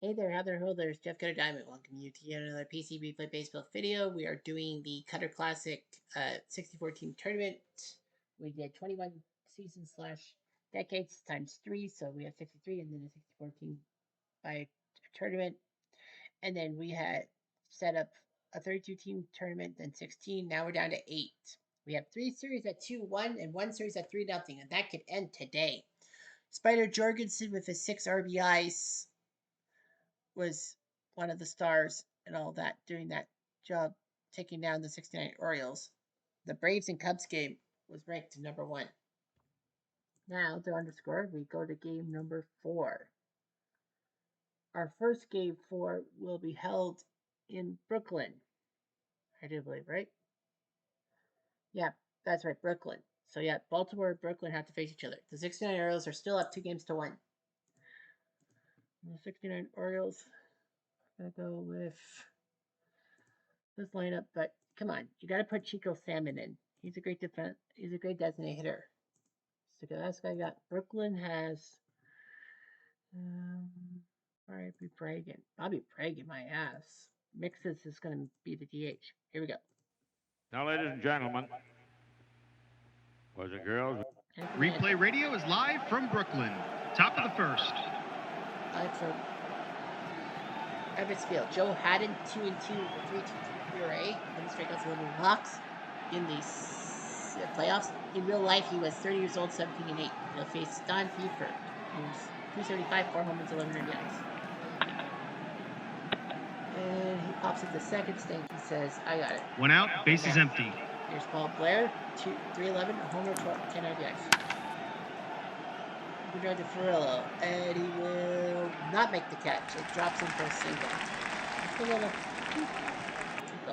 Hey there, Heather Holders, Jeff Cutter Diamond. Welcome you to yet another PC Replay Baseball video. We are doing the Cutter Classic 64 team tournament. We did 21 seasons slash decades times 3, so we have 63 and then a 64 team by tournament. And then we had set up a 32 team tournament, then 16. Now we're down to 8. We have 3 series at 2-1 and 1 series at 3-0, and that could end today. Spider Jorgensen with his 6 RBIs was one of the stars and all that doing that job, taking down the 69 Orioles. The Braves and Cubs game was ranked number 1. Now to underscore, we go to game number 4. Our first game 4 will be held in Brooklyn. I do believe, right? Yeah, that's right, Brooklyn. So yeah, Baltimore and Brooklyn have to face each other. The 69 Orioles are still up 2-1. The 69 Orioles gonna go with this lineup, but come on, you got to put Chico Salmon in. He's a great defense. He's a great designated hitter. So that's what I got. Brooklyn has Bobby Pragan. Bobby Pragan, my ass. Mixes is going to be the DH. Here we go. Now, ladies and gentlemen, boys and girls, Replay Radio is live from Brooklyn. Top of the first. Live from Ebbets Field. Joe Haddon, 2-2 with 3.22 ERA. 11 strikeouts, 11 walks in the playoffs. In real life, he was 30 years old, 17-8. He'll face Don Feeford, who's 275, 4 home runs, 11 RBIs. And he pops at the second stink. He says, I got it. 1 out, bases empty. Here's Paul Blair, 311, a homer, 10 RBIs. We drive to Ferrillo, and he will not make the catch. It drops him for a single.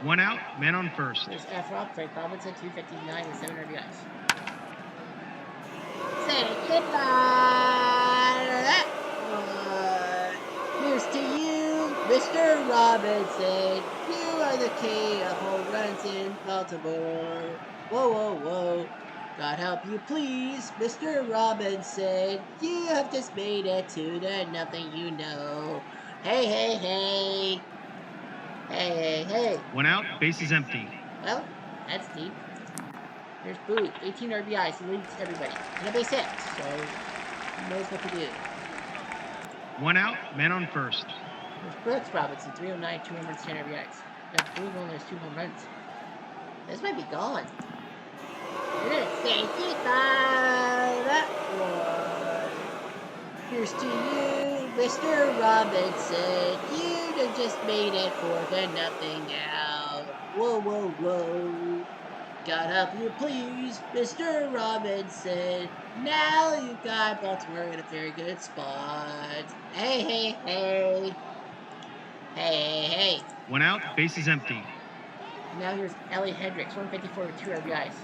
1 out, man on first. There's Efrop, Frank Robinson, 259 with 7 RBIs. Say goodbye. Here's to you, Mr. Robinson. You are the king of home runs in Baltimore. Whoa, whoa, whoa. God help you, please, Mr. Robinson. You have just made it to the nothing you know. Hey, hey, hey. Hey, hey, hey. 1 out, bases empty. Well, that's deep. Here's Booth, 18 RBIs. He leads everybody. And a base hit, so he knows what to do. 1 out, man on first. There's Brooks Robinson, 309, 2 home runs, 10 RBIs. That Booth only has 2 home runs. This might be gone. We're going to say goodbye. That one. Here's to you, Mr. Robinson. You have just made it for the nothing now. Whoa, whoa, whoa. God help you, please, Mr. Robinson. Now you got Baltimore in a very good spot. Hey, hey, hey. Hey, hey, hey. 1 out, bases empty. And now here's Ellie Hendricks, 154 with 2 RBIs.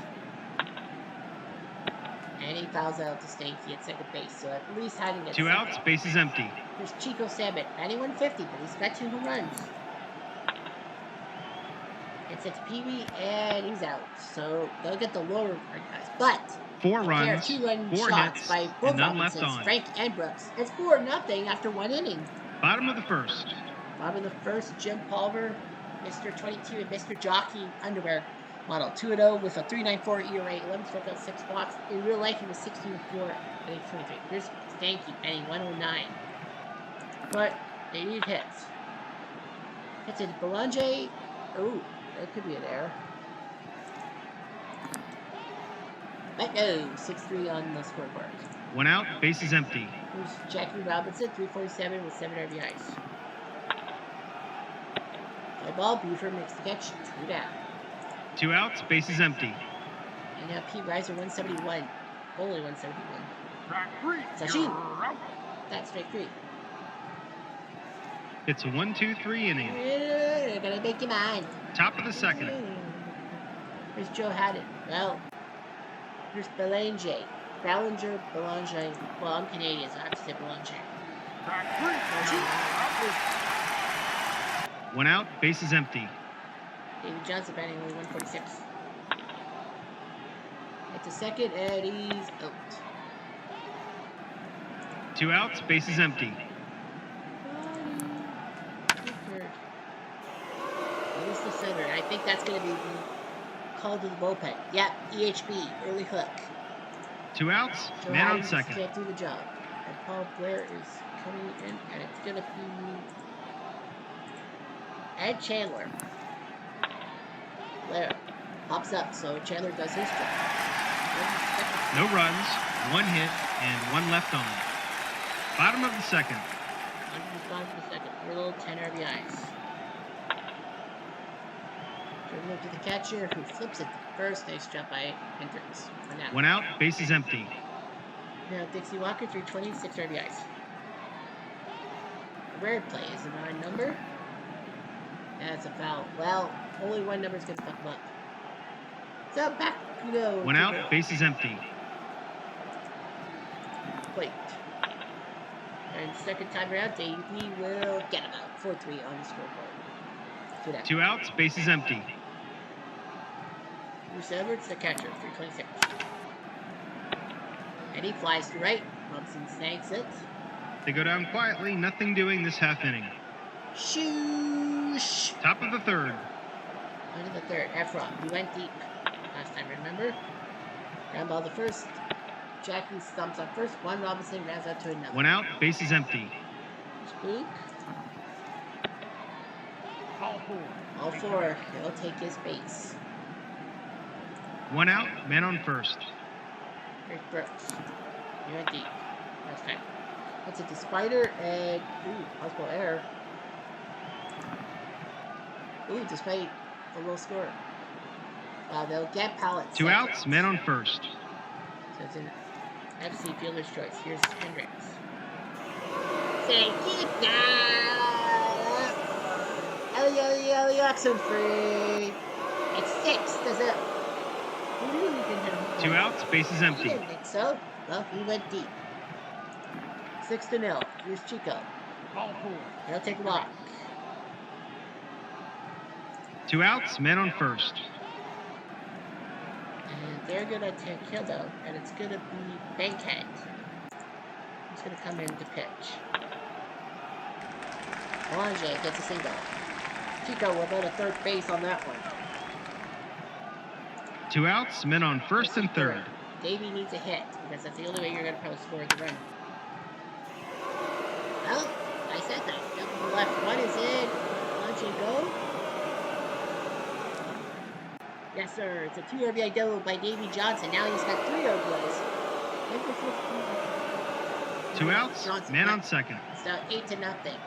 And he fouls out to Stanky at second base, so at least hiding at 2 outs, bases empty. There's Chico Salmon, 91-50, but he's got 2 home runs. It's Pee-wee, and he's out. So they'll get the lower ranked guys. But 4 runs, 2-run 4 shots hits, by both and none left Robinsons, on. Frank and Brooks. It's 4-0 after 1 inning. Bottom of the first. Bottom of the first, Jim Palmer, Mr. 22 and Mr. Jockey underwear model. 2-0 with a 3.94 ERA, 11 strikeouts, 6 walks. In real life, he was 16-4 at age 23. Here's Stanky, batting 109. But they need hits. Hits it Belanger. Ooh, that could be an error. But no, 6-3 on the scoreboard. 1 out, bases empty. Here's Jackie Robinson, 347 with 7 RBIs. Play ball, Buford makes the catch, 2 down. 2 outs, bases empty. And now Pete Reiser, 171. Only 171. Sachin. That's strike 3. It's a 1-2-3 inning. Yeah, gotta make you mine. Top of the second. Here's Joe Haddon. Well, here's Belanger. Ballinger, Belanger. Well, I'm Canadian, so I have to say Belanger. 1 out, bases empty. David Johnson batting only 146. It's a second, and he's out. 2 outs, bases empty. center. I think that's going to be the call to the bullpen. Yep, EHB, early hook. 2 outs, Joe man on Hyde second. can't do the job. And Paul Blair is coming in, and it's going to be Ed Chandler. Blair pops up, so Chandler does his job. No runs, 1 hit, and 1 left on. Bottom of the second. Under the bottom of the second. We're a little 10 RBIs. Turn look to the catcher, who flips it to first. Nice job by Hendricks. 1 out, bases empty. Now Dixie Walker, 326 RBIs. A rare play. Is it an odd number? That's a foul. Well, only one number is going to fuck him up. So back we go. 1 out, bases empty. Plate. And second time around, Davey will get him out. 4-3 on the scoreboard. 2 outs, bases empty. Bruce Edwards, the catcher, 326. And he flies to right. Robinson snags it. They go down quietly, nothing doing this half inning. Shoosh! Top of the third. Under the third. Efron. We went deep last time, remember? Ground ball to first. Jackie stumps up first. One Robinson rounds out to another. 1 out, bases empty. Spook. All 4. All 4. He'll take his base. 1 out, man on first. Rick Brooks. You went deep last time. Let's hit the spider and possible error. Despite a low score. They'll get Pallet. 2 outs, man on first. So it's an FC fielder's choice. Here's Hendricks. Say keep that. Ellie oxen free. It's 6. Does it? 2 outs, bases I empty. didn't think so. Well, he went deep. 6-0. Here's Chico. All 4. He'll take a walk. 2 outs, man on first. And they're gonna take him out, and it's gonna be Bankhead. He's gonna come in to pitch. Boulanger gets a single. Chico will go to third base on that one. 2 outs, men on first and third. Davey needs a hit, because that's the only way you're gonna probably score the run. Well, I said that. Jump to the left. One is in. Launch and go. Yes, sir. It's a 2 RBI double by Davey Johnson. Now he's got 3 RBIs. 2 outs, Johnson, man on second. It's now 8-0.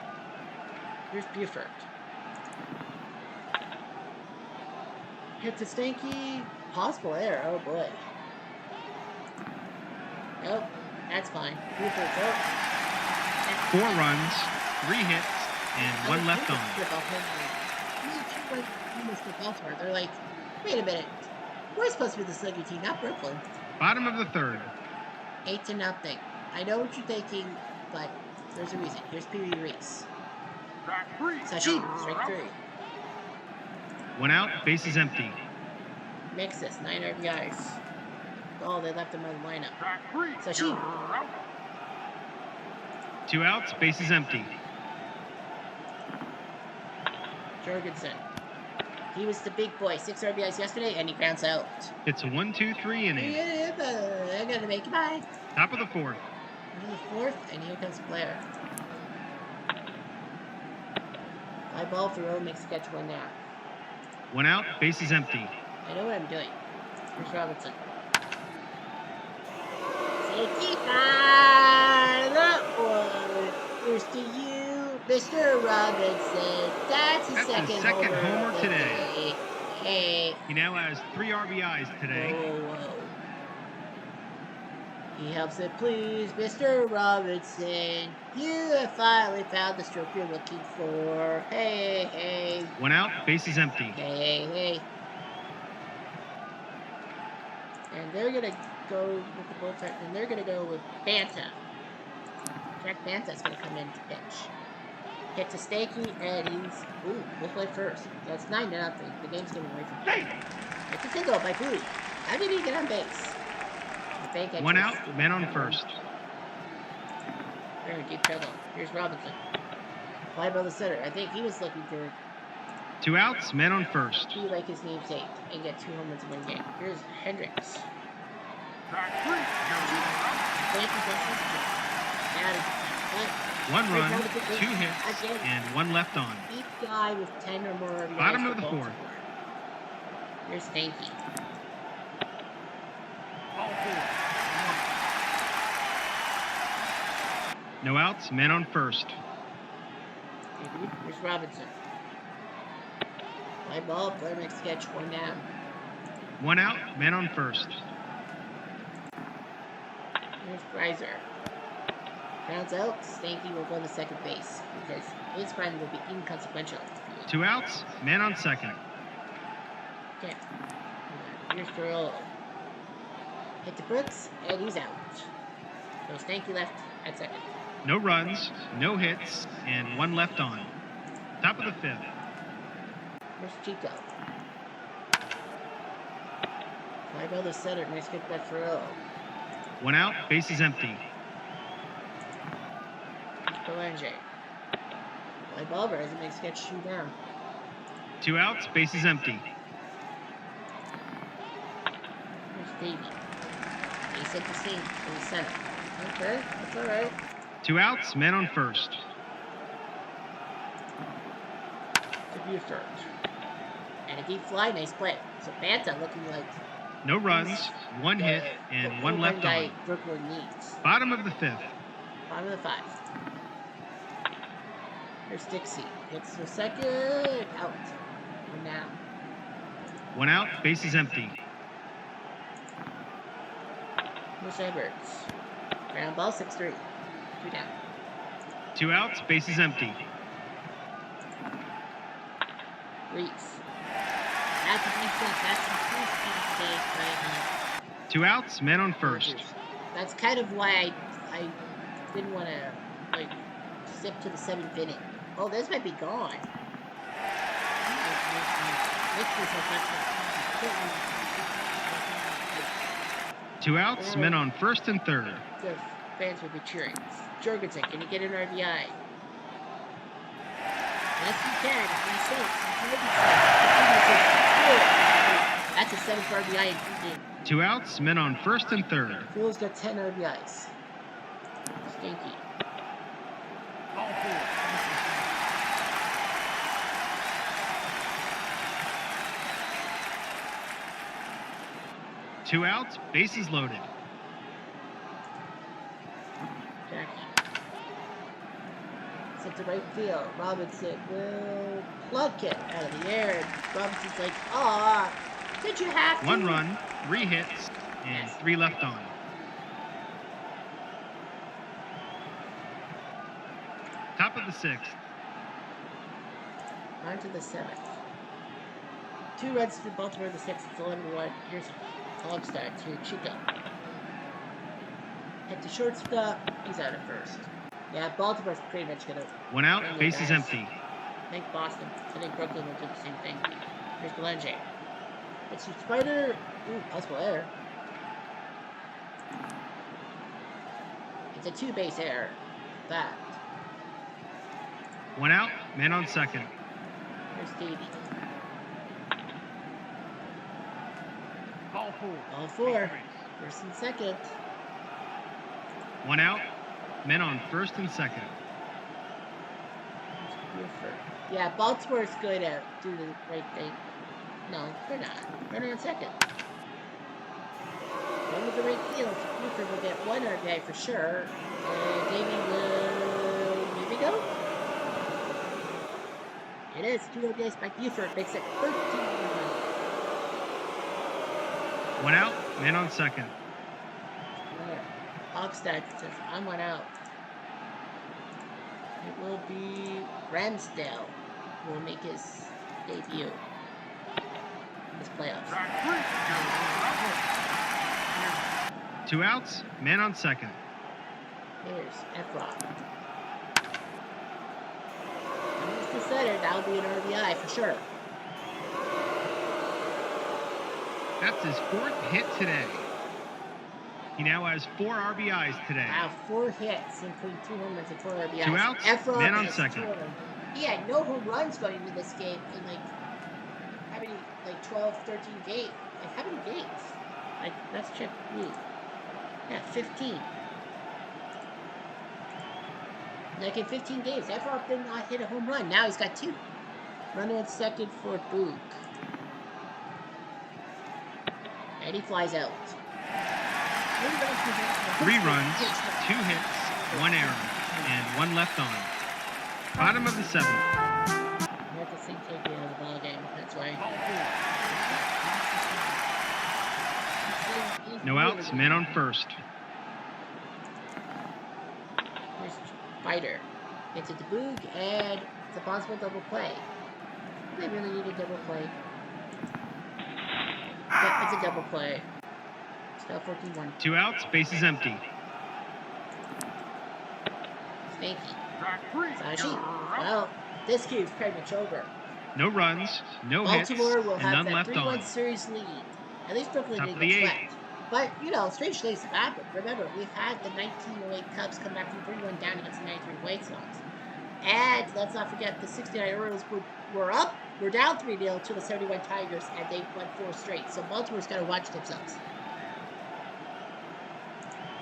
Here's Buford. Hit to Stanky. Possible error. Oh boy. Nope. That's fine. Buford. Oh. 4 runs, 3 hits, and 1 left on. They're like, wait a minute. We're supposed to be the sluggy team, not Brooklyn. Bottom of the third. 8-0. I know what you're thinking, but there's a reason. Here's Pee Wee Reese. Sashi, strike 3. 1 out, bases empty. Mixes, 9 RBIs. Oh, they left him in the lineup. Sashi. 2 outs, bases empty. Jorgensen. He was the big boy. 6 RBIs yesterday, and he grounds out. It's a 1-2-3 inning. I'm gonna make it. Bye. Top of the fourth. Into the fourth, and here comes Blair. Fly ball for Rowe makes the catch 1 now. 1 out, bases empty. I know what I'm doing. Here's Robinson. Safety fly. That one. Here's to you, Mr. Robinson. That's his second homer of the today. day. Hey. He now has 3 RBIs today. Whoa. He helps it please, Mr. Robinson. You have finally found the stroke you're looking for. Hey. 1 out, bases empty. Hey. And they're going to go with the bullpen, and they're going to go with Banta. Jack Banta's going to come in to pitch. Hit to Stanky, and we'll play first. That's 9-0. The game's getting away from him. It's a single by Bowie. How did he get on base? 1 out, man on first. Very deep trouble. Here's Robinson. Fly ball to center. I think he was looking to 2 outs, men on first. Be like his namesake and get 2 home runs in one game. Here's Hendricks. Track 3, you're And 1 run, 2 hits, and 1 left on. each guy with 10 or more RBIs. Bottom for of the Baltimore. fourth. Here's Stanky. ball 4. No outs, men on first. Here's Robinson. Fly ball, player makes catch, 1 down. 1 out, men on first. Here's Greiser. Rounds out, Stanky will go to second base because his run will be inconsequential. 2 outs, men on second. Okay. Here's Thoreau. Hit to Brooks, and he's out. So Stanky left at second. No runs, no hits, and 1 left on. Top of the 5th. Here's Chico. Fly ball to center, nice kick by Thoreau. 1 out, base is empty. Belanger. Fly ball, but doesn't make sketch 2 down. 2 outs, base is empty. Here's Davey. He's at the sink in the center. Okay, that's alright. 2 outs, men on first. To Buford. And a deep fly, nice play. So Banta looking like No runs, 1 hit, and 1 left guy on. Brooklyn needs. Bottom of the 5th. Bottom of the 5. Here's Dixie. Hits the second. Out. 1 down. 1 out, base is empty. Here's Edwards. Ground ball, 6-3. 2 down. 2 outs, base is empty. Reese. That's a defense. That's the first mistake right now. 2 outs, men on first. That's kind of why I didn't want to like step to the 7th inning. Oh, this might be gone. 2 outs, men on first and third. The fans will be cheering. Jorgensen, can you get an RBI? Yes, you can. He's safe. That's a 7th RBI in 2 games. 2 outs, men on first and third. Phil's got 10 RBIs. Stinky. Ball 4. 2 outs, bases loaded. Jackie. Set to right field. Robinson will pluck it out of the air. Robinson's like, aw, did you have to? 1 run, 3 hits, and 3 left on. Top of the 6th. On to the 7th. 2 runs to Baltimore in the 6th. It's 11-1. Here's Hogstad to Chico. Hit to shortstop. He's out at first. Yeah, Baltimore's pretty much gonna. 1 out, base is empty. I think Boston. I think Brooklyn will do the same thing. Here's Belanger. It's your Spider. Ooh, possible error. It's a 2-base error. That. 1 out, man on second. Here's Davey. Ball 4. All 4. First and second. 1 out, men on first and second. Yeah, Baltimore's going to do the right thing. No, they're not. Runner on second. Run with the right field. Buford will get 1 RBI for sure. And Davey will maybe go. It is 2 RBIs by Buford. Makes it 13. 1 out, man on second. Hogstad says, I'm 1 out. It will be Ramsdale who will make his debut in this playoffs. Track 3. 2 outs, man on second. Here's Efron. He's the center. That'll be an RBI for sure. That's his 4th hit today. He now has 4 RBIs today. Wow, 4 hits, including 2 home runs and 4 RBIs. 2 outs, Efron man on has second. he had no home runs going into this game in like how many, like 12, 13 games? Like how many games? Like let's check Blue. Yeah, 15. Like in 15 games, Efrop did not hit a home run. Now he's got 2. Runner at second for Boog. And he flies out. 3 runs, 2 hits, 1 error, and 1 left on. Bottom of the 7th. You have to think take me out of the ball game. That's why. No outs, men on first. Here's Spider. Gets it to Boog, and it's a possible double play. They really need a double play. Yeah, it's a double play. It's now 14-1. 2 outs, bases empty. Spanky. Sashi. Well, this game's pretty much over. No runs, no Baltimore hits, will and have none that left 3-1 on. series lead. At least Brooklyn Top didn't of the get 8th. swept. But, you know, strange things have happened. Remember, we've had the 1908 Cubs come back from 3-1 down against the 93 White Sox. And let's not forget the 69 Orioles were down 3-0 to the 71 Tigers, and they won 4 straight. So Baltimore's got to watch themselves.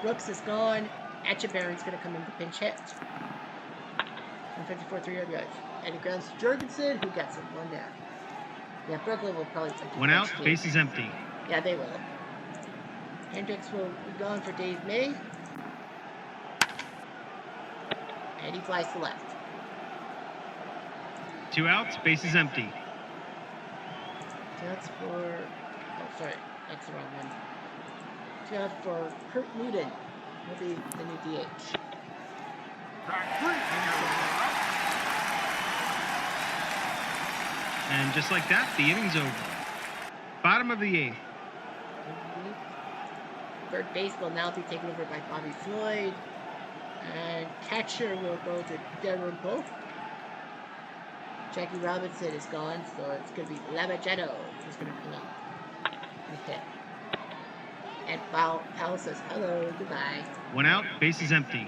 Brooks is gone. Etchebarren's going to come in to pinch hit. 154 3-yard yards. And it grounds to Jorgensen, who gets him 1 down. Yeah, Brooklyn will probably take 1 out, bases empty. Yeah, they will. Hendricks will be gone for Dave May. And he flies to left. 2 outs, bases empty. 2 outs for... Oh, sorry. That's the wrong one. 2 outs for Kurt Newton. He'll be the new DH. And just like that, the inning's over. Bottom of the 8th. Third base will now be taken over by Bobby Floyd. And catcher will go to Darren Pope. Jackie Robinson is gone, so it's going to be Lamageno who's going to come up and hit. And Powell says hello, goodbye. 1 out, bases empty.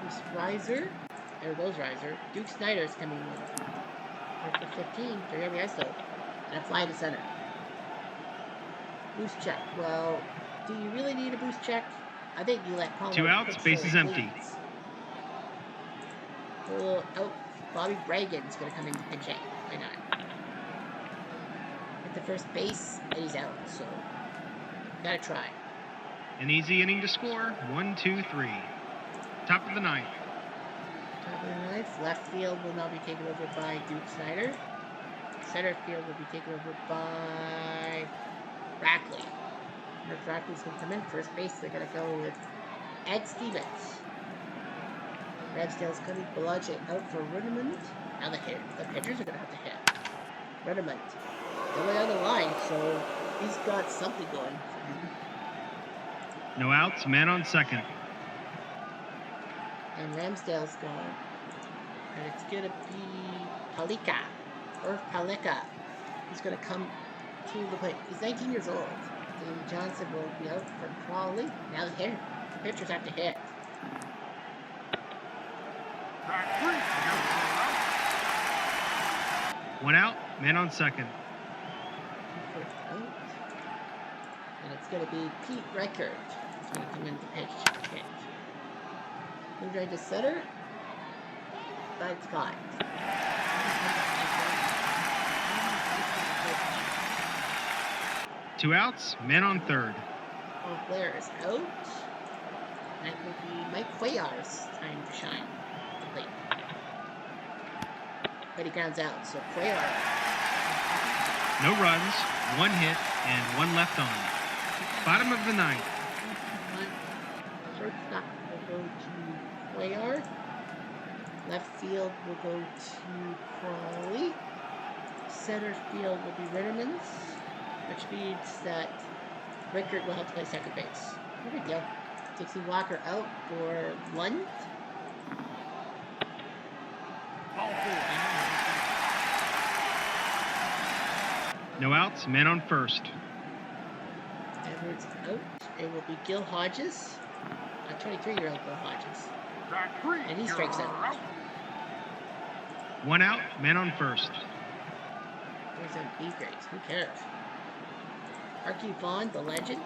Bruce Reiser. There goes Reiser. Duke Snyder's coming in. Mark for 15, 3 on the ice though. And a fly to center. Boost check. Well, do you really need a boost check? I think you let Palmer 2 outs, bases empty. Oh, Bobby Bragan's going to come in to pinch hit. Why not? Hit the first base, and he's out, so gotta try. An easy inning to score. 1, 2, 3. Top of the 9th. Top of the 9th. Left field will now be taken over by Duke Snyder. Center field will be taken over by Rackley. Mark Rackley's going to come in. First base, they're going to go with Ed Stevens. Ramsdale's coming. Belanger out for Runniment. Now the pitchers are going to have to hit. Runniment. The way on the line, so he's got something going for him. No outs, man on second. And Ramsdale's gone. And it's going to be Palika. Irv Palika. He's going to come to the plate. He's 19 years old. Davey Johnson will be out for Crawley. Now the pitchers have to hit. One out, man on second. And it's going to be Pete Reichert. He's going to come in to pitch hit. Move right to center. But it's caught. 2 outs, man on third. Paul Blair is out. That will be Mike Cuellar's time to shine. The plate. But he grounds out, so Cuellar. No runs, 1 hit, and 1 left on. Bottom of the 9th. Shortstop will go to Cuellar. Left field will go to Crawley. Center field will be Ritterman's, which means that Rickert will have to play second base. No big deal. Dixie Walker out for Lund. No outs, man on first. Edwards out. It will be Gil Hodges, a 23-year-old Gil Hodges. And he strikes out. 1 out, men on first. There's some B grades. Who cares? Archie Vaughn, the legend.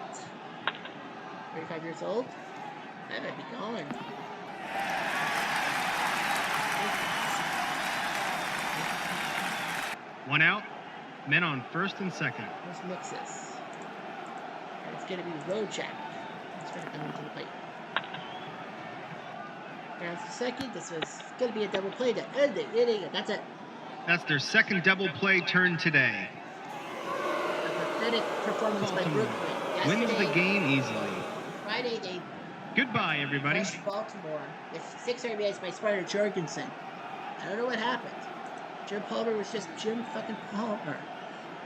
35 years old. That might be gone. 1 out, men on first and second. Let's mix this. And it's going to be Rojak. He's trying to come into the plate. Rounds the second. This was going to be a double play to end the inning, and that's it. That's their second double play turn today. A pathetic performance by Baltimore Brooklyn. wins the game easily. Friday, they Goodbye, everybody. crushed Baltimore with 6 RBIs by Spider Jorgensen. I don't know what happened. Jim Palmer was just Jim fucking Palmer.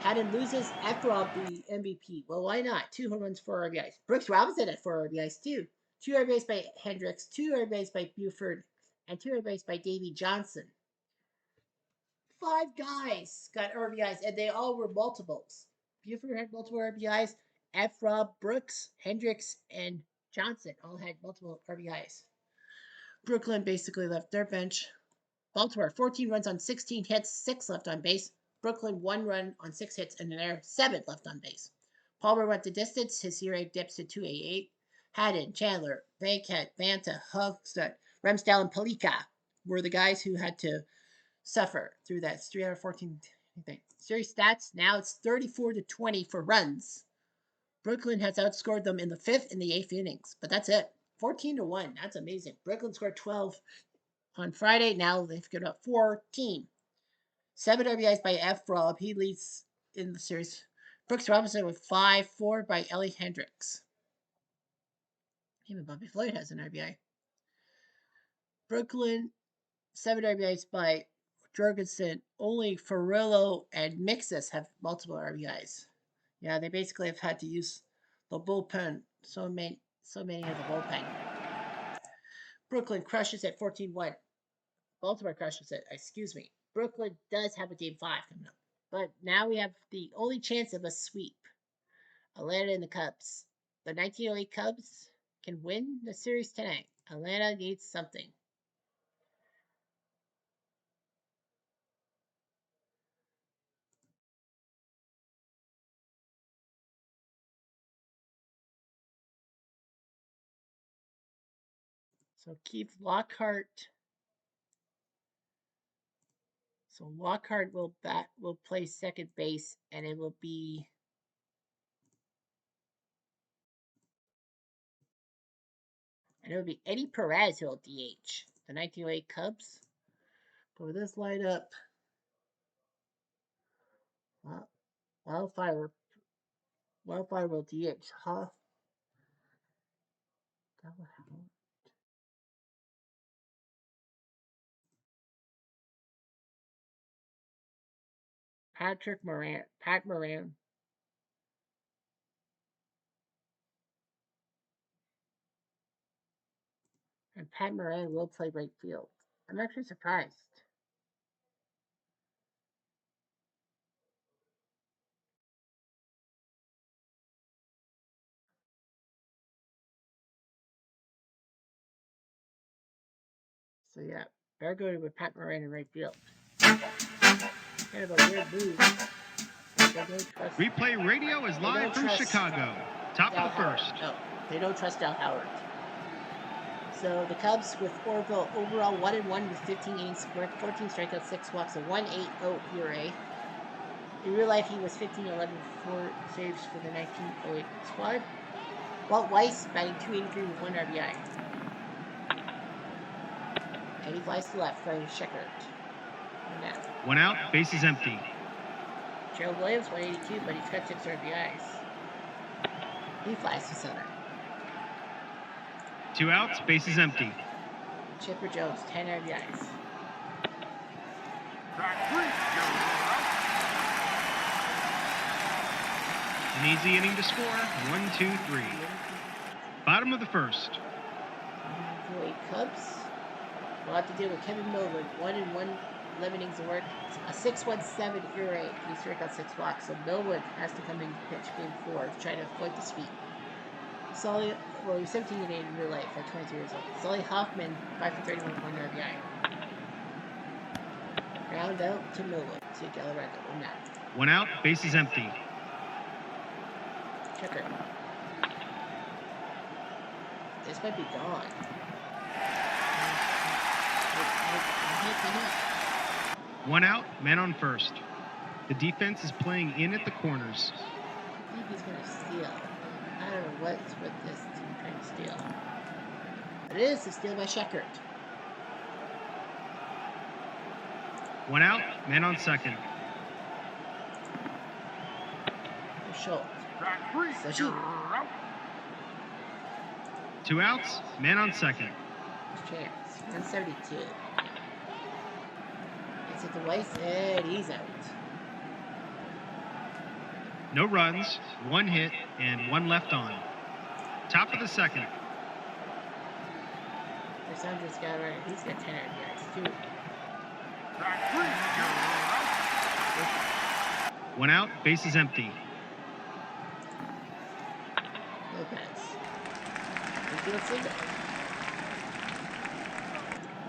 Haddon loses after all the MVP. Well, why not? 2 home runs, 4 RBIs. Brooks Robinson had 4 RBIs too. 2 RBIs by Hendricks, 2 RBIs by Buford, and 2 RBIs by Davey Johnson. 5 guys got RBIs, and they all were multiples. Buford had multiple RBIs. Rob, Brooks, Hendricks, and Johnson all had multiple RBIs. Brooklyn basically left their bench. Baltimore, 14 runs on 16 hits, 6 left on base. Brooklyn, 1 run on 6 hits, and there 7 left on base. Palmer went the distance. His ERA dips to 2.88. Haddon, Chandler, Bankhead, Banta, Hugstad, Remsdale, and Palika were the guys who had to suffer through that 314 thing. Series stats, now it's 34-20 for runs. Brooklyn has outscored them in the 5th and the 8th innings, but that's it. 14-1. That's amazing. Brooklyn scored 12 on Friday. Now they've given up 14. 7 RBIs by Rob. He leads in the series. Brooks Robinson with 5, 4 by Ellie Hendricks. Even Bobby Floyd has an RBI. Brooklyn, 7 RBIs by Jorgensen. Only Ferrillo and Mixus have multiple RBIs. Yeah, they basically have had to use the bullpen. So many of the bullpen. Brooklyn crushes at 14-1. Baltimore crushes it. Excuse me. Brooklyn does have a game 5 coming up. But now we have the only chance of a sweep. Atlanta and the Cubs. The 1908 Cubs can win the series tonight. Atlanta needs something. So Keith Lockhart. So Lockhart will play second base, and it will be Eddie Perez who will DH. The 1908 Cubs. But with this lineup, Wildfire will DH, huh? Pat Moran. And Pat Moran will play right field. I'm actually surprised. So yeah, better go with Pat Moran in right field. Kind of a weird move. Replay radio is live from Chicago. Top of the first. No, they don't trust Del Howard. So the Cubs with Orville overall 1-1 with 15 innings scored, 14 strikeouts, 6 walks, a 1.80 ERA. In real life, he was 15-11 with 4 saves for the 1908 squad. Walt Weiss batting .283 with 1 RBI. And he flies to left, trying to check it. 1 out, base is empty. Gerald Williams, 182, but he's got 6 RBIs. He flies to center. 2 outs, base is empty. Chipper Jones, 10 RBIs. An easy inning to score. 1, 2, 3. Bottom of the first. 8 Cubs. We'll have to deal with Kevin Millwood. 1-1, 11 innings of work. A 6.17 ERA. He struck out 6 walks. So Millwood has to come in and pitch game 4 to try to avoid the sweep. Sully, well, he was 17 and 8 in real life at 22 years old. Sully Hoffman, 5 for 31 with 1 RBI. Ground out to no one. To Galarraga. One out. One out, base is empty. Checker. This might be gone. One out, man on first. The defense is playing in at the corners. I think he's gonna steal. I don't know what's with this team trying to steal. But it is a steal by Sheckert. One out, man on second. For Schultz. Track 3, So she- you're out. Two outs, man on second. Chance. 172. It's at the Weiss, and he's out. No runs, one hit, and one left on. Top of the second. Alessandro's got right. He's got 10 yards, too. Track 3, you're out. One out, base is empty. Lopez. Infield single.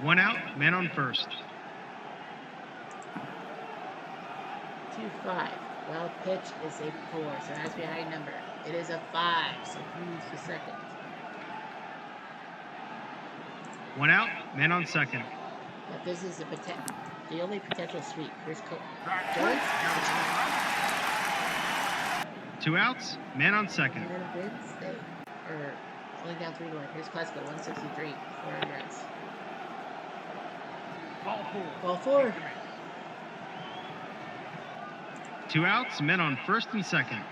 One out, man on first. 2-5. Wild pitch is a 4, so it has to be a high number. It is a 5, so who's the second? One out, man on second. But this is the only potential sweep. Here's Track 3, Jones. you're out. Two outs, man on second. And then wins. They are only down 3-1. Here's Klesko, 163, 400 yards. Ball 4. Ball 4. Two outs, men on first and second.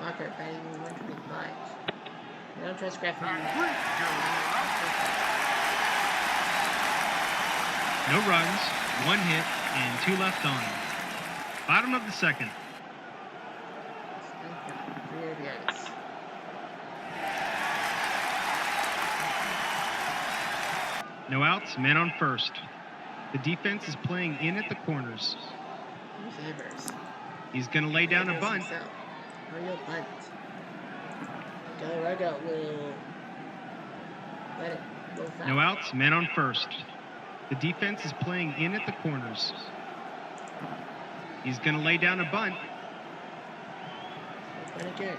Walker, batting 125. They don't trust Graff. Track 3, you're out. No runs, one hit, and two left on. Bottom of the second. 300 yards. No outs, men on first. The defense is playing in at the corners. Who's Evers? He's going to lay down a bunt. A real bunt. Galarraga will let it go foul. No outs, men on first. The defense is playing in at the corners. He's going to lay down a bunt. But again,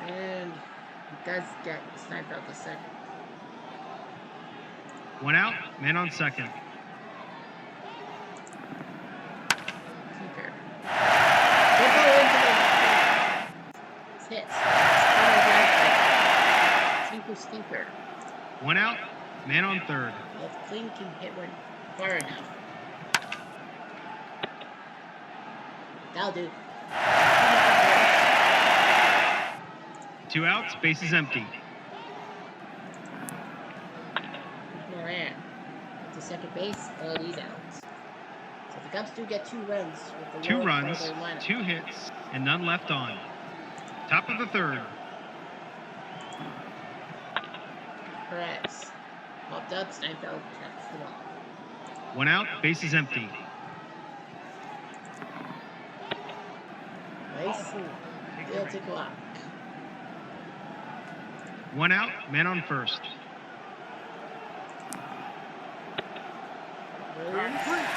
and he does get sniped out the second. One out, man on second. Tinker. Good ball into the. It's hits. Tinker stinker. One out, man on third. Well, if Kling can hit one far enough, that'll do. Two outs, base is empty. Moran at the second base, and he's out. So the Cubs do get 2 runs with the Two lower part of runs, their lineup. 2 hits, and none left on. Top of the third. Perez popped up, Steinfeld traps the ball. One out, base is empty. Nice. Field to clock. One out, man on first. Track 3, you're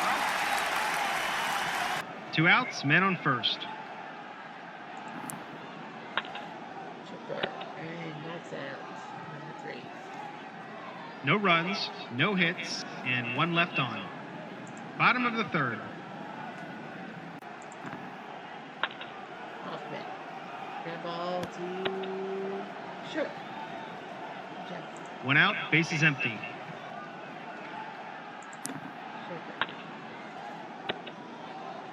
out. Two outs, man on first. Chipper and knocks out number 3. No runs, no hits, and one left on. Bottom of the third. Hoffman. Grab ball to short. Jeff. One out, base is empty. Chipper.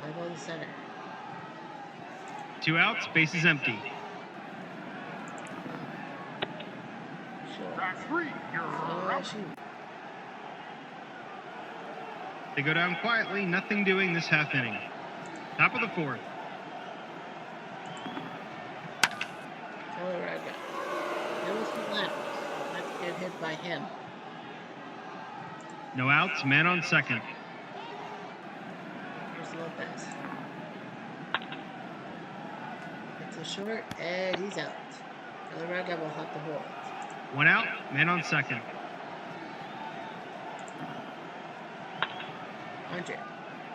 High ball to center. Two outs, base is empty. Short. Track 3, you're out. Shoot. They go down quietly, nothing doing this half inning. Top of the fourth. Galarraga. Ellison left. That's a good hit by him. No outs, man on second. Here's Lopez. It's a short, and he's out. Galarraga will have to hold. One out, man on second. Hunter.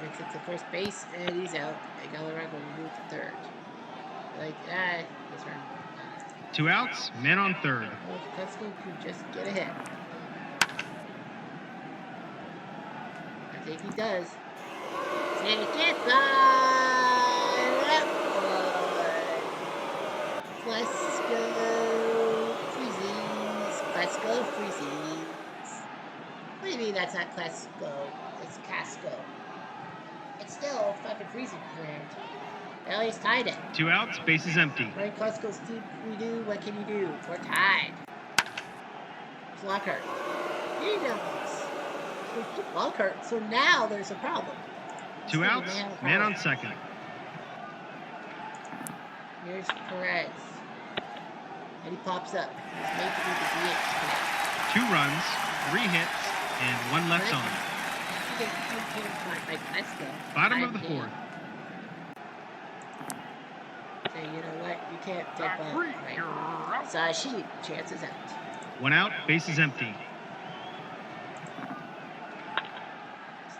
Gets it to first base, and he's out. And Galarraga will move to third. Like, this run won't matter. 2 outs, men on third. Well, if Klesko could just get ahead. I think he does. Take it by Klesko freezes. Klesko freezes. What do you mean that's not Klesko? It's Casco. It's still fucking freezing ground. Well, he's tied it. 2 outs, bases empty. Right, Klesko's deep. We do. What can you do? We're tied. It's Lockhart. He knows. Lockhart. So now there's a problem. 2 outs, man on second. Here's Perez. And he pops up. He's made to do the DH today. 2 runs, 3 hits, and 1 left on. Bottom of the fourth. So you know what? You can't take Back ball. three, Right. you're out. Sashi, chances out. 1 out, bases empty.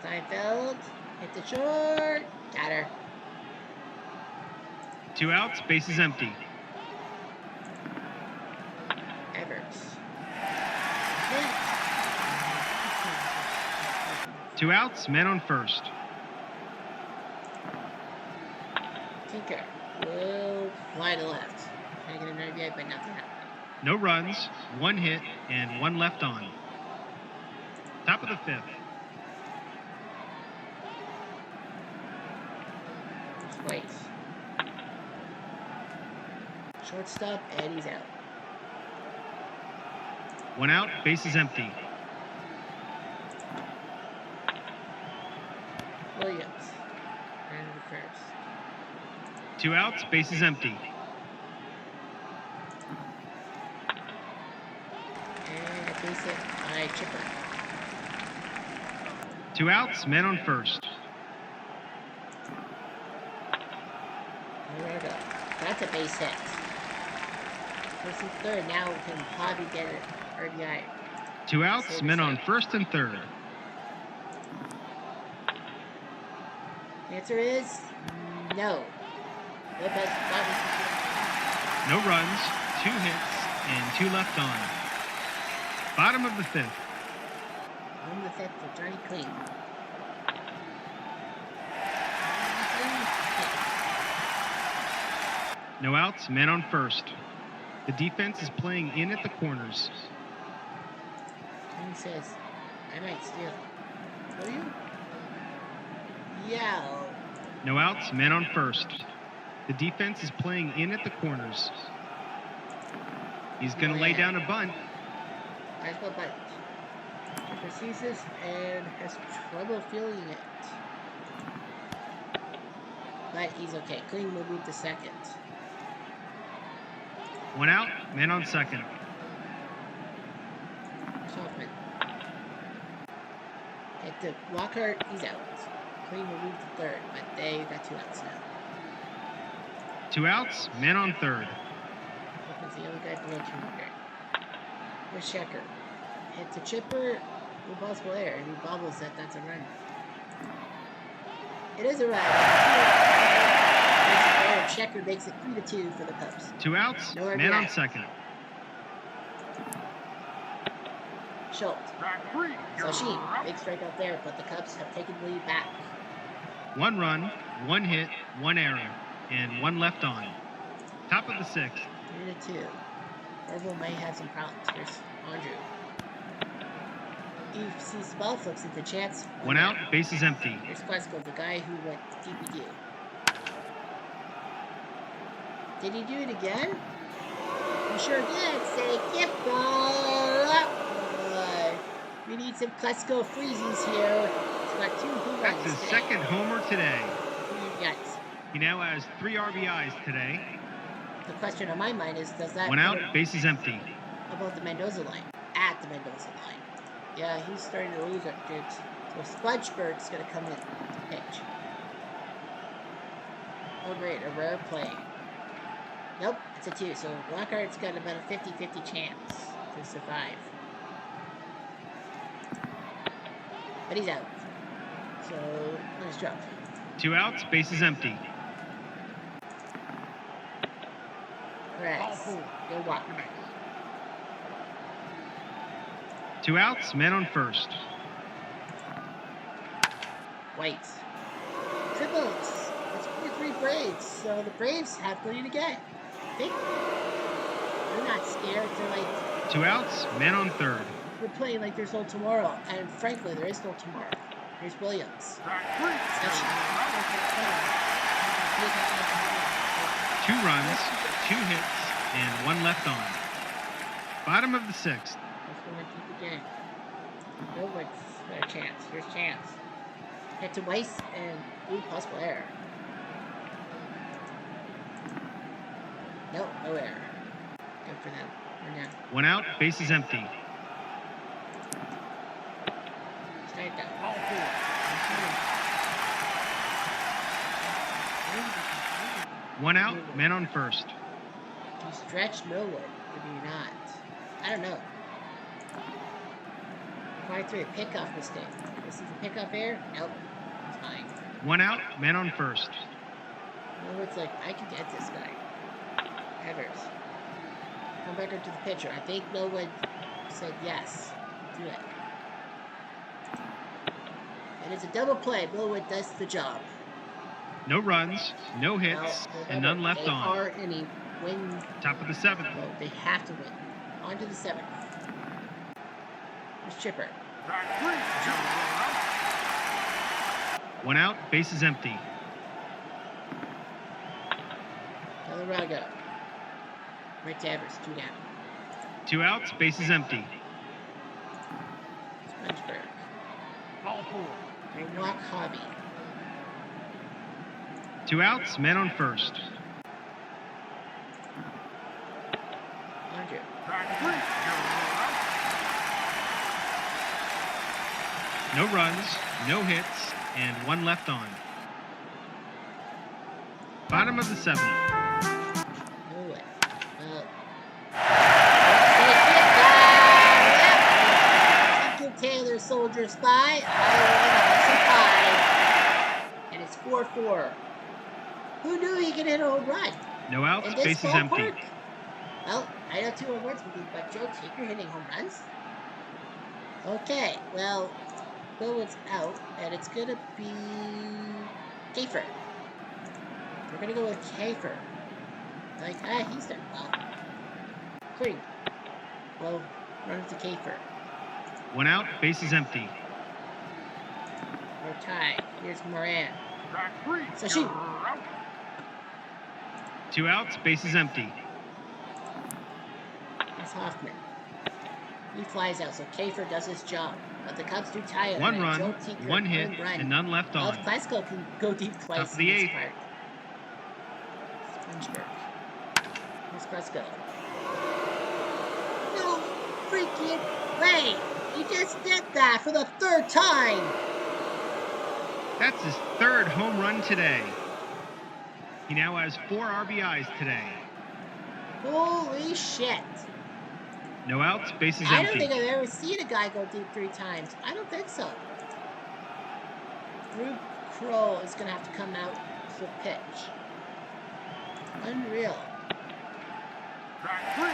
Steinfeld, hit the short. Got her. 2 outs, bases empty. Evers. 2 outs, men on first. Tinker will fly to left. Trying to get an RBI, but nothing happened. No runs, 1 hit, and 1 left on. Top of the fifth. Just wait. Shortstop, and he's out. 1 out, bases empty. Williams. Ran to first. 2 outs, bases empty. And a base hit by Chipper. 2 outs, men on first. There we go. That's a base hit. First and third. Now we can probably get an RBI. 2 outs, men on first and third. The answer is no. Lopez No runs, 2 hits, and 2 left on. Bottom of the fifth. on the fifth for Trny clean. No outs, men on first. The defense is playing in at the corners. Clean says, I might steal. Will you? Yeah. No outs, men on first. The defense is playing in at the corners. He's going to lay down a bunt. Nice ball bunt. Chipper sees this and has trouble feeling it. But he's okay. Clean will move to second. 1 out, men on second. Kaufman. Hit the Lockhart, he's out. Clean will move to third, but they got 2 outs now. 2 outs, men on third. Kaufman's the only guy below 200. Here's Checker. Hits a chipper, no possible error. If he bobbles that, that's a run. It is a run. Checker makes it 3-2 for the Cubs. 2 outs, No men on RBI. second. Schultz. Back three, you're Sashin, out. big strikeout there, but the Cubs have taken the lead back. 1 run, 1 hit, 1 error, and 1 left on. Top of the sixth. 3-2. Orville may have some problems. Here's Andrew. He sees the ball, flips into chance. 1 out, bases empty. Here's Klesko, the guy who went DPD. Did he do it again? He sure did. Say, get ball up. We need some Klesko freezies here. He's got 2 home That's runs his today. second homer today. Yes. He now has 3 RBIs today. The question on my mind is, does that 1 out, put him bases empty. above the Mendoza line? At the Mendoza line. Yeah, he's starting to lose it, dude. So Spudgeberg's going to come in and pitch. Oh, great. A rare play. Nope, it's a 2. So Lockhart's got about a 50-50 chance to survive. But he's out. So Nice job. 2 outs, bases empty. Correct. Ball 4. Good walk. 2 outs, men on first. White. Triples. It's 4-3 Braves, so the Braves have plenty to get. They're not scared. They're like, 2 outs, men on third. we're playing like there's no tomorrow, and frankly, there is no tomorrow. Here's Williams. Track 3. That's- Two runs, 2 hits, and 1 left on. Bottom of the 6th. Let's go and keep the game. No one's got a chance. Here's chance. Hit to Weiss and ooh, possible error. No error. Good for them. We're down. 1 out, bases empty. Strike out. Ball 4. 1 out, men on first. Do you stretch Millwood or do you not? I don't know. 5-3, pickoff mistake. This is a pickoff error? Nope. It's fine. 1 out, men on first. Millwood's like, I can get this guy. Evers. Come back up to the pitcher. I think Millwood said yes. Do it. And it's a double play. Millwood does the job. No runs, no hits, and none left they on. are in a win. Top of the 7th. Well, they have to win. On to the 7th. Here's Chipper. Track 3. 1 out, bases empty. Colorado. Right to Evers. 2 down. 2 outs, bases empty. Spongeburg. Ball 4. They walk Hobby. 2 outs, men on first. Andrew. Track 3. No runs, no hits, and 1 left on. Bottom of the 7th. No way. Taylor Soldier Spy. And it's 4-4. Who knew he could hit a home run? No outs, In this bases empty. ballpark? Well, I know 2 awards with you, but Joe Taker hitting home runs? Okay, well, Millwood's out, and it's gonna be Kafer. We're gonna go with Kafer. Like, he's done well. Clean. Well, run to Kafer. 1 out, bases empty. We're tied. Here's Moran. Track 3. So she- 2 outs, bases empty. Here's Hoffman. He flies out, so Kafer does his job. But the Cubs do tie it. 1 run, 1 hit, run. and none left Well, on. if Klesko can go deep twice Top of the in this 8th. part. Spongeburg. Here's Klesko. No freaking way! He just did that for the 3rd time! That's his 3rd home run today. He now has 4 RBIs today. Holy shit! No outs, bases I don't empty. think I've ever seen a guy go deep 3 times. I don't think so. Drew Kroll is going to have to come out for pitch. Unreal. Track 3.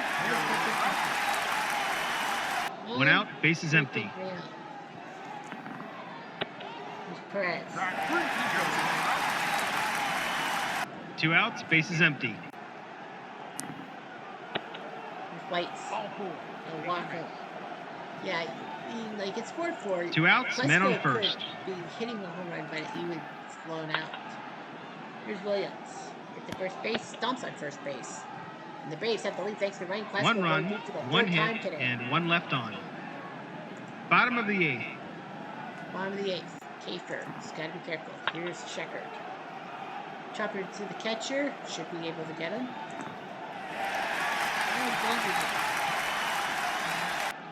1 out, bases empty. Unreal. Here's Perez. Track 3. 2 outs, bases empty. Here's Whites. Ball 4. And Walker. Yeah, I mean, like, it's 4-4. 2 outs, men on Klesko first. could be hitting the home run, but he would flown out. Here's Williams. Hit the first base, stomps on first base. And the Braves have the lead thanks to Ryan Klesko. 1 going run, deep for the 1 3rd time hit, today. and 1 left on. Bottom of the 8th. Bottom of the 8th. Kafer. Just gotta be careful. Here's Sheckard. Chopper to the catcher. Should be able to get him.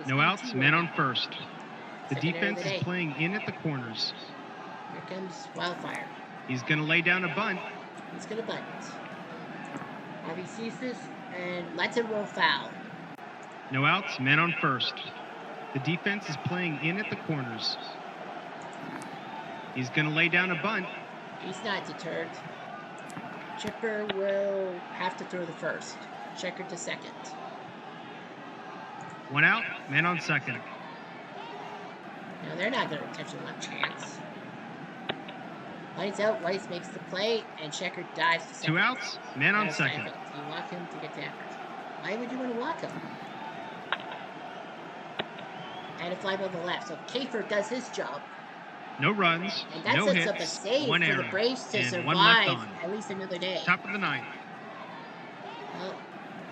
No outs, men on first. The Second error of defense the day. is playing in at the corners. Here comes Wildfire. He's going to lay down a bunt. He's gonna bunt. Harvey sees this and lets it roll foul. No outs, men on first. The defense is playing in at the corners. He's going to lay down a bunt. He's not deterred. Chipper will have to throw the first. Checker to second. 1 out, man on second. No, they're not going to intentionally want chance. Lights out, Rice makes the play, and Checker dives to second. 2 outs, man on second. You walk him to get to effort. Why would you want to walk him? And a fly ball to the left. So Kafer does his job. No runs, And that no sets hits, up a save 1 for error, the Braves to and 1 left survive on. at least another day. Top of the ninth. Well,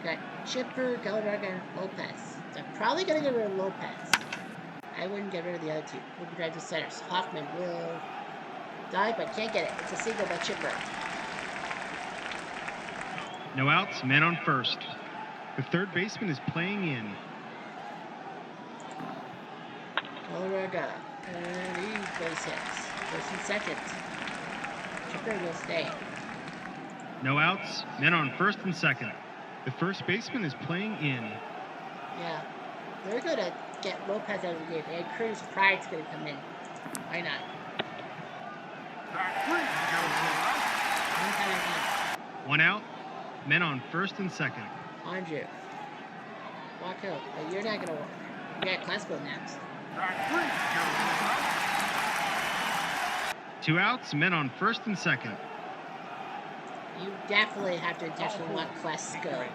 got Chipper, Galarraga, Lopez. They're probably going to get rid of Lopez. I wouldn't get rid of the other two. Overdrive to centers. Hoffman will dive, but can't get it. It's a single by Chipper. No outs, man on first. The third baseman is playing in. Galarraga. And he base hits. First and second. Chipper will stay. No outs, men on first and second. The first baseman is playing in. Yeah. They're going to get Lopez out of the game. And Curtis Pride's going to come in. Why not? Track 3. One out, men on first and second. Andrew. Walk out. But you're not going to work. You got Klesko next. Track 3. 2 outs, men on first and second. You definitely have to intentionally want Klesko.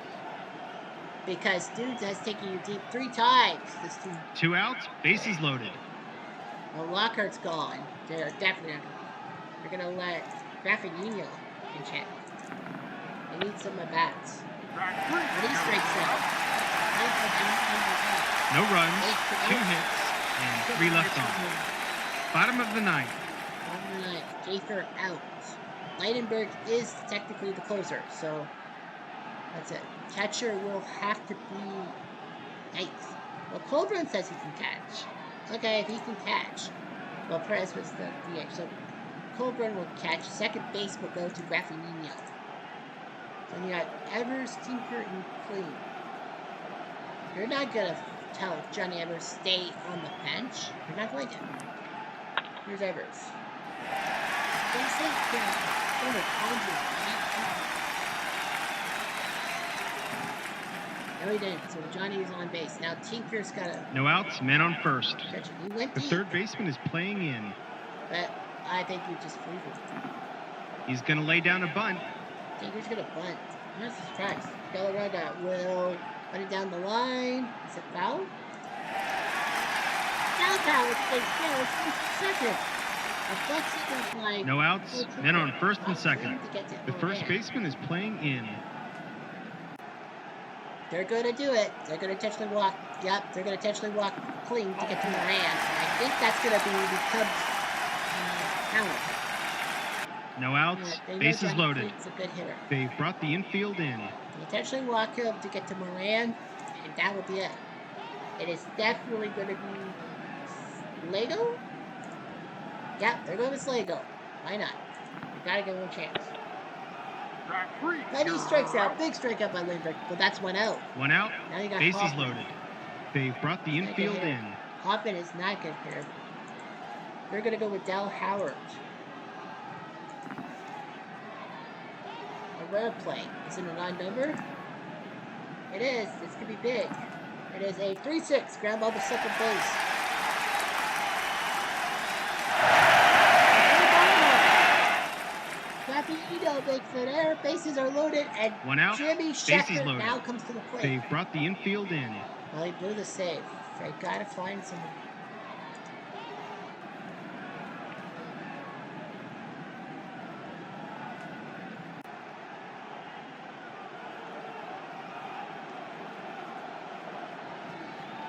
Because dude has taken you deep 3 times. This team. 2 outs, bases loaded. Well, Lockhart's gone. They're definitely not going to. They're going to let Graffinino enchant. They need some at-bats. Track 3. But he strikes out. No runs, 2 hits, and 3 left on. Bottom of the ninth. Bottom of the ninth. Gaither out. Leidenberg is technically the closer, so that's it. Catcher will have to be Yikes. Well, Colburn says he can catch. Okay, if he can catch. Well, Perez was the DH, so Colburn will catch. Second base will go to Graffinino. So you got Evers, Tinker, and Clean. You're not going to tell Johnny Evers stay on the bench. You're not going to. Here's Evers. They say no, he didn't. So Johnny is on base. Now Tinker's got a... No outs, men on first. He went The deep. third baseman is playing in. But I think you just leave him. He's going to lay down a bunt. Tinker's going to bunt. I'm not surprised. Galarraga will put it down the line. Is it foul? Foul, it's second. No outs, men on first and second. The first baseman is playing in. They're going to do it. They're going to intentionally walk. Yep, they're going to intentionally walk clean to get to Moran. I think that's going to be the Cubs' talent. No outs, bases loaded. It's a good hitter. They've brought the infield in. They intentionally walk up to get to Moran, and that will be it. It is definitely going to be Lego? Yep, they're going with Lego. Why not? You got to give him a chance. Then he strikes out. Big strikeout by Lindbergh, but that's 1 out. 1 out, now you got bases Hoffman. loaded. They've brought the infield in. Hoffman is not good here. They're going to go with Del Howard. A rare play. Is it an odd number? It is. This could be big. It is a 3-6 ground ball to second base. Graffinino makes an error. Bases are loaded, and 1 out, Jimmy bases Shepherd loaded. now comes to the plate. They've brought the infield in. Well, he blew the save. They gotta find someone.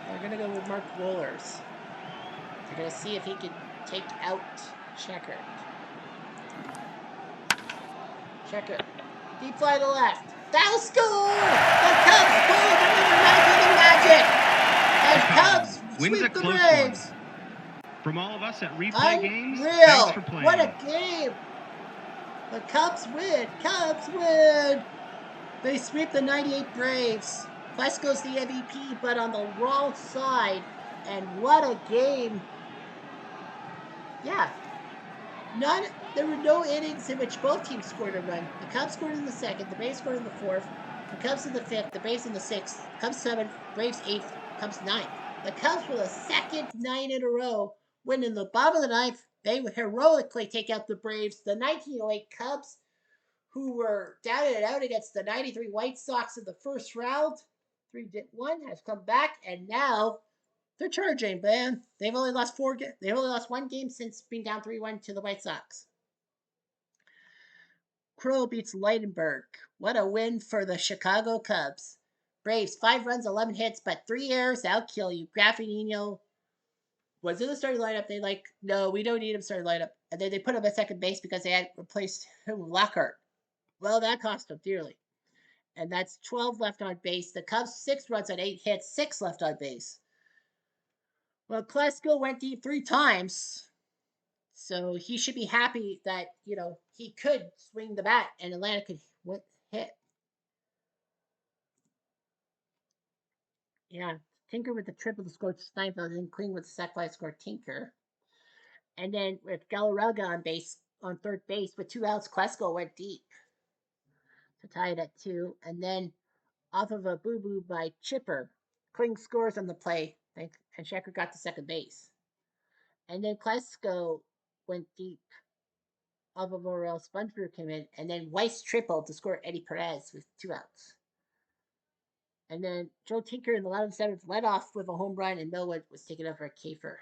They're gonna go with Mark Wohlers. They're gonna see if he can take out Checker. Checker. Deep fly to left. That'll score! The Cubs pull the magic! And Cubs Wins a sweep the close Braves! one. From all of us at Replay Games, Unreal! thanks for playing. What a game! The Cubs win! Cubs win! They sweep the 98 Braves. Klesko's the MVP, but on the wrong side. And what a game! Yeah. There were no innings in which both teams scored a run. The Cubs scored in the second, the Braves scored in the fourth, the Cubs in the fifth, the Braves in the sixth, Cubs seventh, Braves eighth, Cubs ninth. The Cubs for the second night in a row win in the bottom of the ninth. They would heroically take out the Braves. The 1908 Cubs, who were down and out against the 93 White Sox in the first round, 3-1, has come back, and now they're charging, man. They've only lost They've only lost one game since being down 3-1 to the White Sox. Crow beats Leidenberg. What a win for the Chicago Cubs. Braves, 5 runs, 11 hits, but 3 errors. That'll kill you. Graffinino was in the starting lineup. They no, we don't need him starting lineup. And then they put him at second base because they had replaced him with Lockhart. Well, that cost them dearly. And that's 12 left on base. The Cubs, 6 runs on 8 hits, 6 left on base. Well, Klesko went deep 3 times. So he should be happy that, he could swing the bat and Atlanta could hit. Yeah. Tinker with the triple to score 9th, and then Kling with the sac fly scored Tinker. And then with Galarraga on third base with 2 outs, Klesko went deep to tie it at 2. And then off of a boo-boo by Chipper, Kling scores on the play, and Shecker got to second base. And then Klesko went deep off of Orel. Spongeberg came in, and then Weiss tripled to score Eddie Perez with 2 outs. And then Joe Tinker in the 11th, 7th led off with a home run, and Millwood was taken over at Kafer.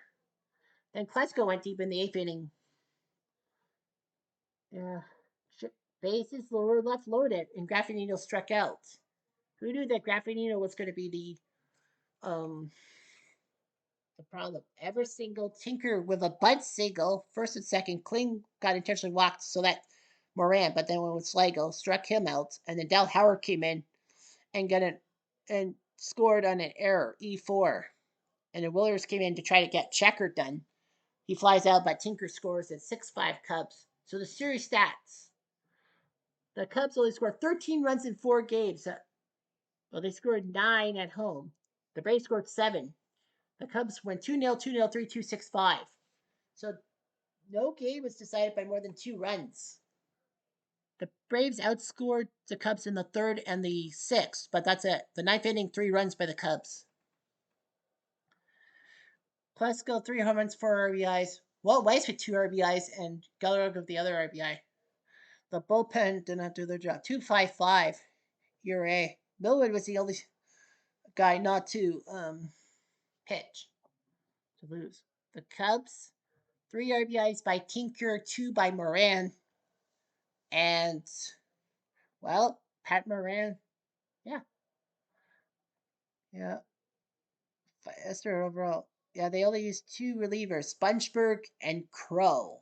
Then Klesko went deep in the 8th inning. Yeah. Bases lower left loaded, and Graffinino struck out. Who knew that Graffinino was going to be the problem? Ever single Tinker with a bunt single, first and second. Kling got intentionally walked so that Moran, but then when with Slago struck him out, and then Del Howard came in and and scored on an error, E4. And then Williams came in to try to get Checker done. He flies out, but Tinker scores at 6-5 Cubs. So the series stats. The Cubs only scored 13 runs in 4 games. Well, they scored 9 at home. The Braves scored 7. The Cubs went 2-0, 2-0, 3-2, 6-5. So no game was decided by more than 2 runs. The Braves outscored the Cubs in the 3rd and the 6th, but that's it. The 9th inning, 3 runs by the Cubs. Plesko, 3 home runs, 4 RBIs. Walt Weiss with 2 RBIs, and Galarraga with the other RBI. The bullpen did not do their job. 2.55 ERA. Millwood was the only guy not to pitch to lose. The Cubs, 3 RBIs by Tinker, 2 by Moran, and Pat Moran, yeah, faster overall. Yeah, they only used 2 relievers, Spongeberg and Crow.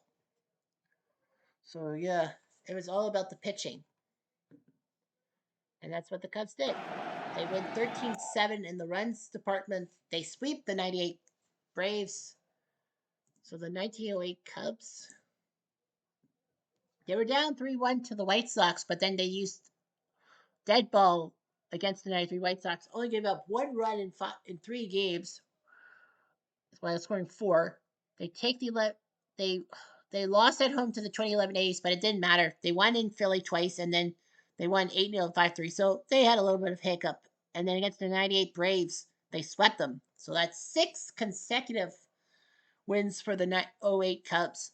So yeah, it was all about the pitching. And that's what the Cubs did. They win 13-7 in the runs department. They sweep the 98 Braves. So the 1908 Cubs, they were down 3-1 to the White Sox, but then they used dead ball against the 93 White Sox. Only gave up 1 run in 3 games, while scoring 4. They lost at home to the 2011 A's, but it didn't matter. They won in Philly twice, and then they won 8-0 and 5-3. So they had a little bit of hiccup. And then against the 98 Braves, they swept them. So that's 6 consecutive wins for the 08 Cubs.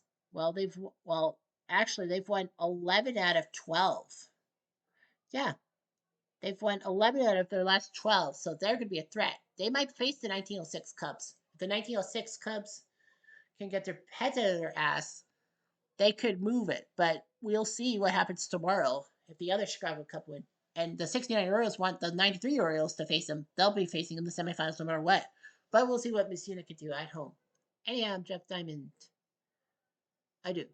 Actually they've won 11 out of 12. Yeah. They've won 11 out of their last 12, so they're going to be a threat. They might face the 1906 Cubs. If the 1906 Cubs can get their heads out of their ass, they could move it. But we'll see what happens tomorrow if the other Chicago Cubs win. And the 69 Orioles want the 93 Orioles to face them. They'll be facing in the semifinals no matter what. But we'll see what Miss Una can do at home. Anyhow, I'm Jeff Diamond. I do.